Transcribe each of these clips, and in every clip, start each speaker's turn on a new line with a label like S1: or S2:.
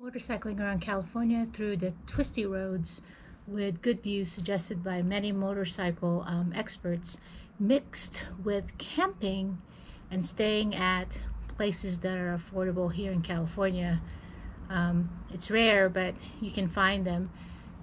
S1: Motorcycling around California through the twisty roads with good views suggested by many motorcycle experts, mixed with camping and staying at places that are affordable here in California. It's rare, but you can find them,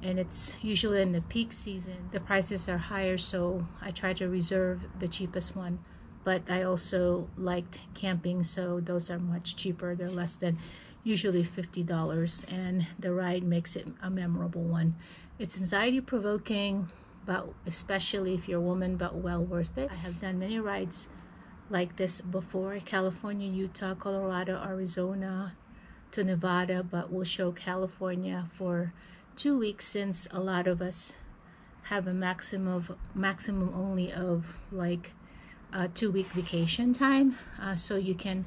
S1: and it's usually in the peak season. The prices are higher, so I try to reserve the cheapest one. But I also liked camping, so those are much cheaper. They're less than usually $50, and the ride makes it a memorable one. It's anxiety provoking, but especially if you're a woman, but well worth it. I have done many rides like this before: California, Utah, Colorado, Arizona, to Nevada, but we'll show California for 2 weeks, since a lot of us have a maximum only of like a 2-week vacation time, so you can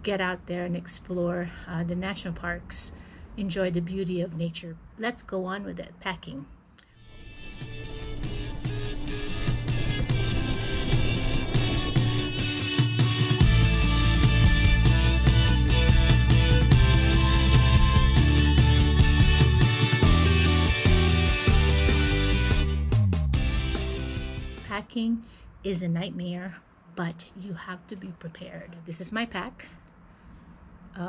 S1: get out there and explore the national parks, enjoy the beauty of nature. Let's go on with it, packing. Packing is a nightmare, but you have to be prepared. This is my pack,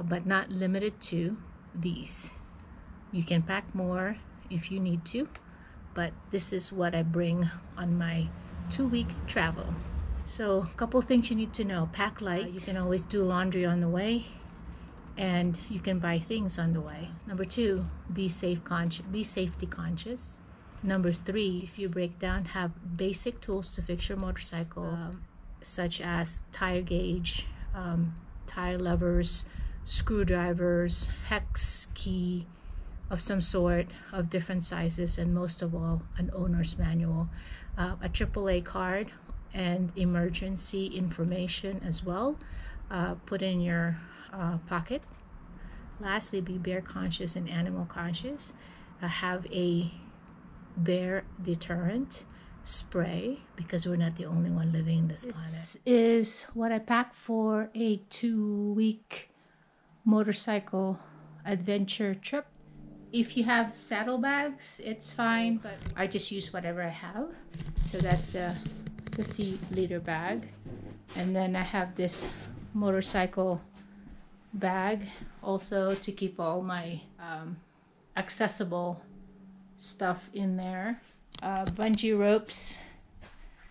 S1: but not limited to these. You can pack more if you need to, but this is what I bring on my 2-week travel. So a couple things you need to know: pack light. You can always do laundry on the way, and you can buy things on the way. Number 2, be safety conscious. Number 3, if you break down, have basic tools to fix your motorcycle, such as tire gauge, tire levers, screwdrivers, hex key of some sort of different sizes, and most of all, an owner's manual, a AAA card, and emergency information as well. Put in your pocket. Lastly, be bear conscious and animal conscious. Have a bear deterrent spray, because we're not the only one living this planet. This is what I packed for a 2-week motorcycle adventure trip. If you have saddlebags, it's fine, but I just use whatever I have. So that's the 50-liter bag. And then I have this motorcycle bag also to keep all my accessible stuff in there. Bungee ropes,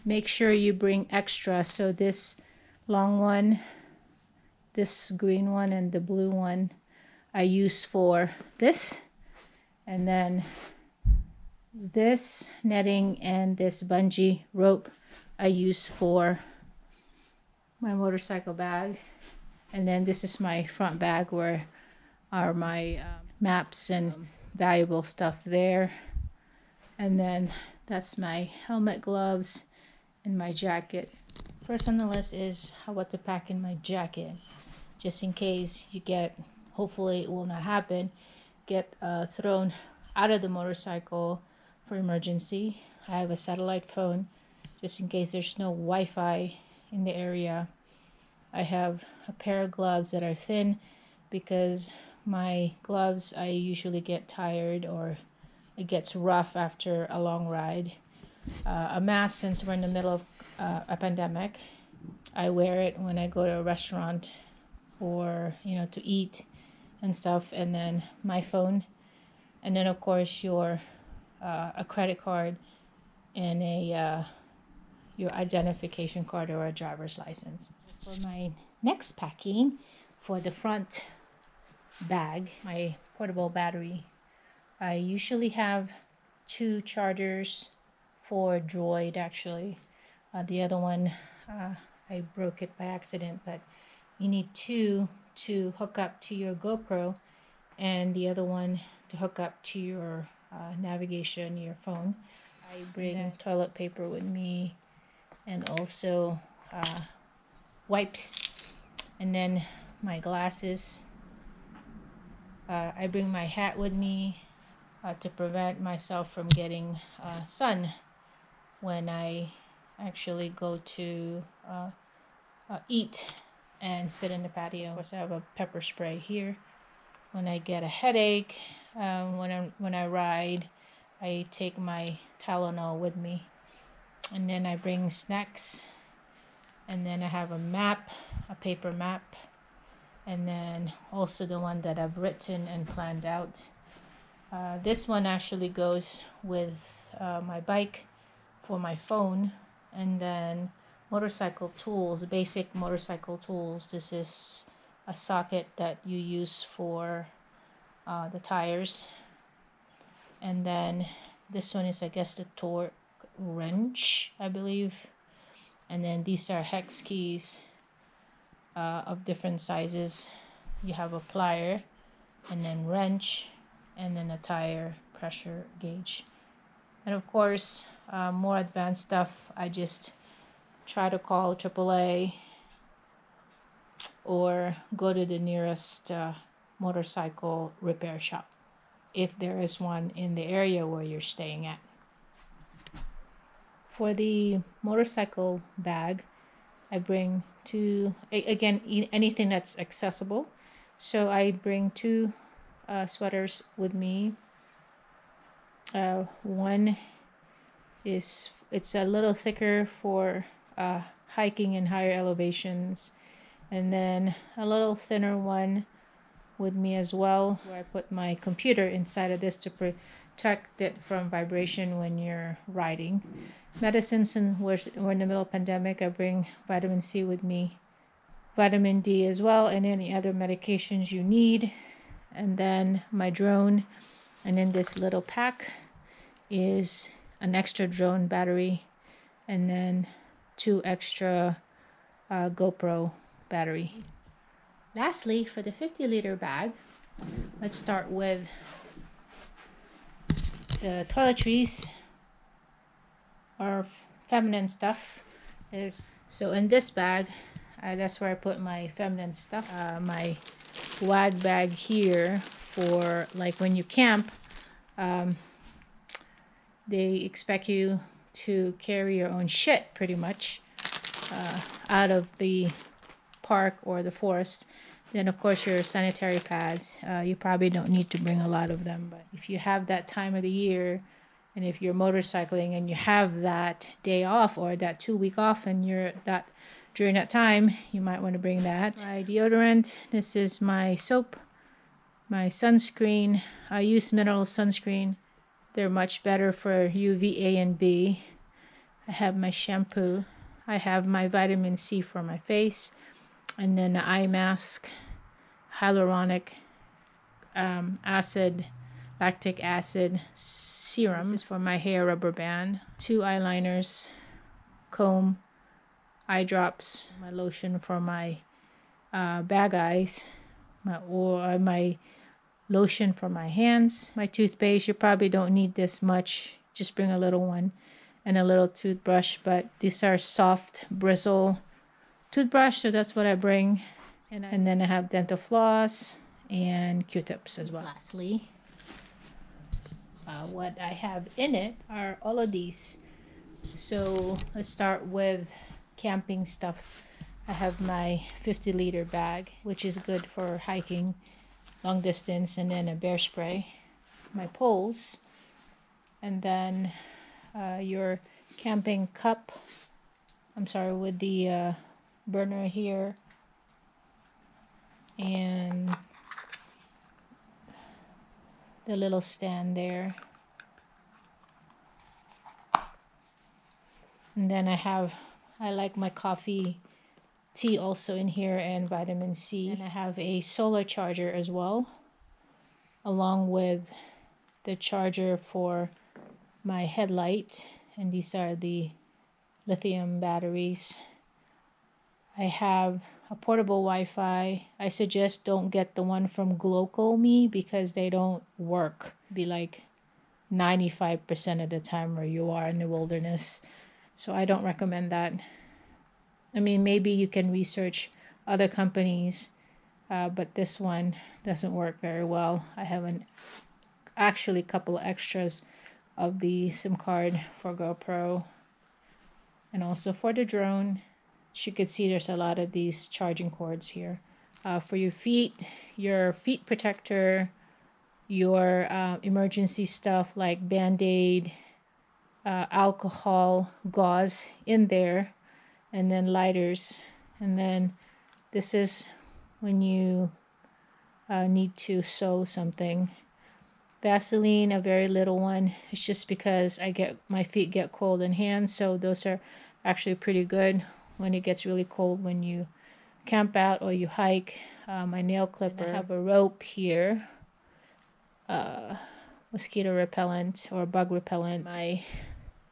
S1: make sure you bring extra. So this long one, this green one, and the blue one I use for this, and then this netting and this bungee rope I use for my motorcycle bag. And then this is my front bag, where are my maps and valuable stuff there. And then that's my helmet, gloves, and my jacket. First on the list is what to pack in my jacket, just in case you get, hopefully it will not happen, get thrown out of the motorcycle for emergency. I have a satellite phone just in case there's no Wi-Fi in the area. I have a pair of gloves that are thin, because my gloves, I usually get tired or it gets rough after a long ride. A mask, since we're in the middle of a pandemic. I wear it when I go to a restaurant or, to eat and stuff. And then my phone, and then of course your a credit card and your identification card or a driver's license. For my next packing, for the front bag, my portable battery, I usually have 2 chargers for Droid, actually. The other one, I broke it by accident, but you need 2 to hook up to your GoPro, and the other one to hook up to your navigation, your phone. I bring toilet paper with me, and also wipes, and then my glasses. I bring my hat with me to prevent myself from getting sun when I actually go to eat and sit in the patio. Of course, I have a pepper spray here. when I get a headache, when I ride, I take my Tylenol with me. And then I bring snacks. And then I have a map, a paper map. And then also the one that I've written and planned out. This one actually goes with my bike for my phone. And then motorcycle tools, basic motorcycle tools. This is a socket that you use for the tires. And then this one is, I guess, the torque wrench, I believe. And then these are hex keys of different sizes. You have a plier, and then wrench, and then a tire pressure gauge. And of course, more advanced stuff, I just try to call AAA or go to the nearest motorcycle repair shop, if there is one in the area where you're staying at. For the motorcycle bag, I bring two, again, anything that's accessible. So I bring two sweaters with me. One is, it's a little thicker for hiking in higher elevations, and then a little thinner one with me as well, where I put my computer inside of this to protect it from vibration when you're riding. Medicines, and we're in the middle of pandemic, I bring vitamin C with me, vitamin D as well, and any other medications you need. And then my drone, and in this little pack is an extra drone battery, and then 2 extra GoPro battery. Lastly, for the 50-liter bag, let's start with the toiletries, or feminine stuff. So in this bag, that's where I put my feminine stuff. My wag bag here for like when you camp, they expect you to carry your own shit pretty much out of the park or the forest. Then of course your sanitary pads, you probably don't need to bring a lot of them, but if you have that time of the year, and if you're motorcycling and you have that day off or that 2-week off, and you're during that time, you might want to bring that. My deodorant, this is my soap, my sunscreen. I use Nat'l sunscreen. They're much better for UVA and B. I have my shampoo. I have my vitamin C for my face, and then the eye mask, hyaluronic acid, lactic acid serum. This is for my hair rubber band. 2 eyeliners, comb, eye drops, my lotion for my bag eyes, my lotion for my hands, my toothpaste. You probably don't need this much, just bring a little one, and a little toothbrush, but these are soft bristle toothbrush, so that's what I bring. And then I have dental floss and Q-tips as well. Lastly, what I have in it are all of these. So let's start with camping stuff. I have my 50-liter bag, which is good for hiking long distance, and then a bear spray, my poles, and then your camping cup, with the burner here, and the little stand there. And then I like my coffee tea also in here, and vitamin C. And I have a solar charger as well, along with the charger for my headlight, and these are the lithium batteries. I have a portable Wi-Fi. I suggest don't get the one from GlocalMe because they don't work. Be like 95% of the time where you are in the wilderness. So I don't recommend that. I mean, maybe you can research other companies, but this one doesn't work very well. I have actually a couple of extras of the SIM card for GoPro, and also for the drone. As you can see, there's a lot of these charging cords here. for your feet protector, your emergency stuff like Band-Aid, alcohol, gauze in there, and then lighters. And then this is when you need to sew something. Vaseline, a very little one. It's just because my feet get cold in hands, so those are actually pretty good when it gets really cold when you camp out or you hike. My nail clipper. And I have a rope here, mosquito repellent or bug repellent. My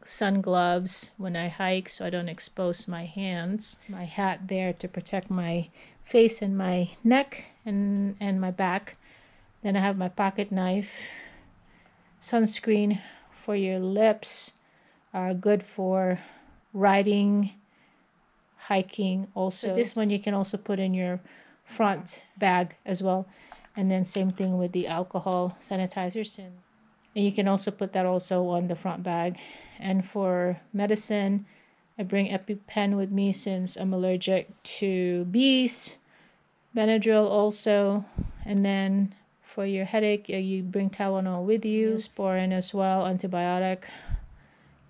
S1: sun gloves when I hike so I don't expose my hands. My hat there to protect my face and my neck and my back. Then I have my pocket knife, sunscreen for your lips, good for riding, hiking also. So this one you can also put in your front bag as well. And then same thing with the alcohol sanitizers. And you can also put that also on the front bag. And for medicine, I bring EpiPen with me since I'm allergic to bees, Benadryl also, and then for your headache, you bring Tylenol with you, Neosporin as well, antibiotic,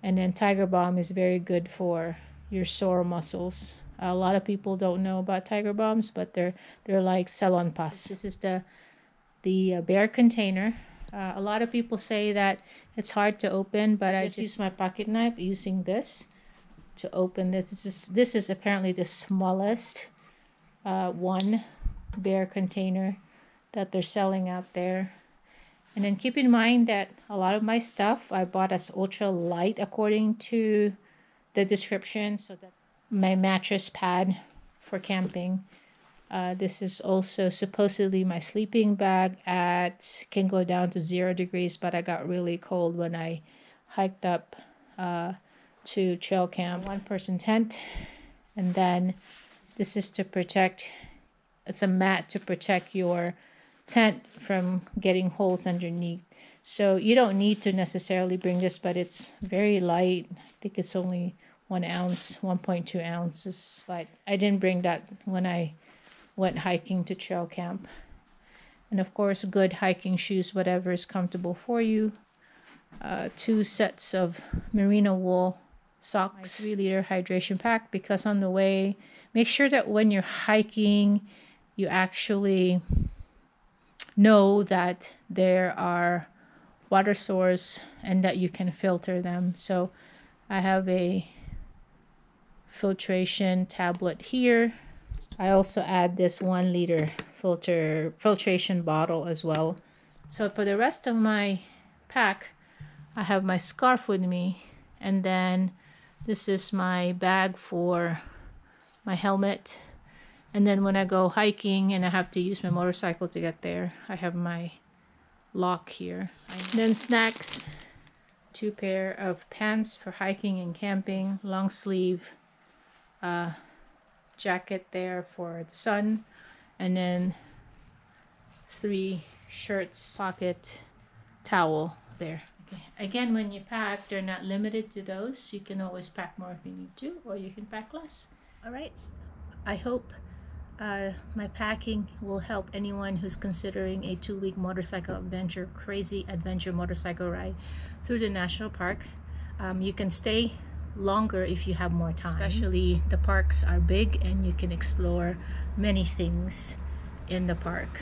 S1: and then Tiger Balm is very good for your sore muscles. A lot of people don't know about Tiger Balms, but they're like Salonpas. This is the bear container. A lot of people say that it's hard to open, but I just use my pocket knife using this to open this. This is apparently the smallest one bear container that they're selling out there. And then keep in mind that a lot of my stuff I bought as ultra light according to the description. So that my mattress pad for camping. This is also supposedly my sleeping bag. Can go down to 0 degrees, but I got really cold when I hiked up to trail camp. 1-person tent. And then this is to protect, it's a mat to protect your tent from getting holes underneath. So you don't need to necessarily bring this, but it's very light. I think it's only 1 ounce, 1.2 ounces. But I didn't bring that when I went hiking to trail camp. And of course, good hiking shoes, whatever is comfortable for you. 2 sets of merino wool socks. My 3-liter hydration pack, because on the way, make sure that when you're hiking, you actually know that there are water sources and that you can filter them. So I have a filtration tablet here. I also add this 1-liter filtration bottle as well. So for the rest of my pack, I have my scarf with me, and then this is my bag for my helmet. And then when I go hiking and I have to use my motorcycle to get there, I have my lock here. And then snacks, 2 pair of pants for hiking and camping, long sleeve jacket there for the sun, and then 3 shirts, pocket, towel there. Okay. Again, when you pack, they're not limited to those. You can always pack more if you need to, or you can pack less. All right. I hope my packing will help anyone who's considering a 2-week motorcycle adventure, crazy adventure motorcycle ride through the national park. You can stay longer if you have more time. Especially the parks are big and you can explore many things in the park.